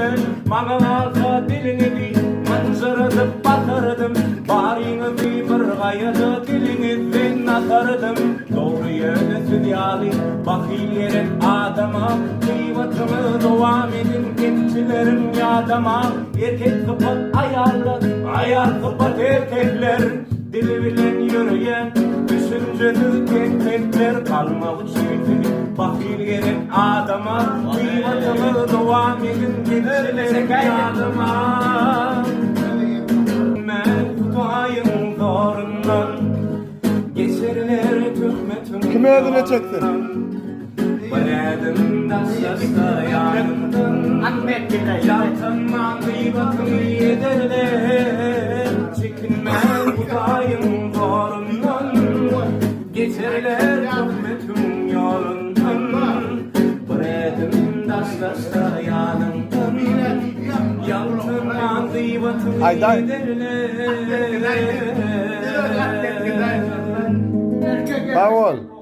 men Mağaza dilini manzaradıp bakardım Barını bir gayada dilinizden atardım Doğru yöne dünyali bakil yere adama Kıymatımı devam edin gençlerim yadama Erkek kapat ayarla ayar kapat erkekler Dili bilen yürüyen düşünceli erkekler Kalmalı çiftlik bakil yere adama Kıymatımı devam edin gençlerim yadama Mevduayım zorundan Geçerler töhmetim Kime adına çektin? Baladın da sasta yanından Ahmet Bilay. Yaltanman gıybatını yederler Çekinme budayım zorundan Geçerler töhmetim yolundan Baladın da sasta yanından Yaltanman gıybatını Aydan. yederler Bawol.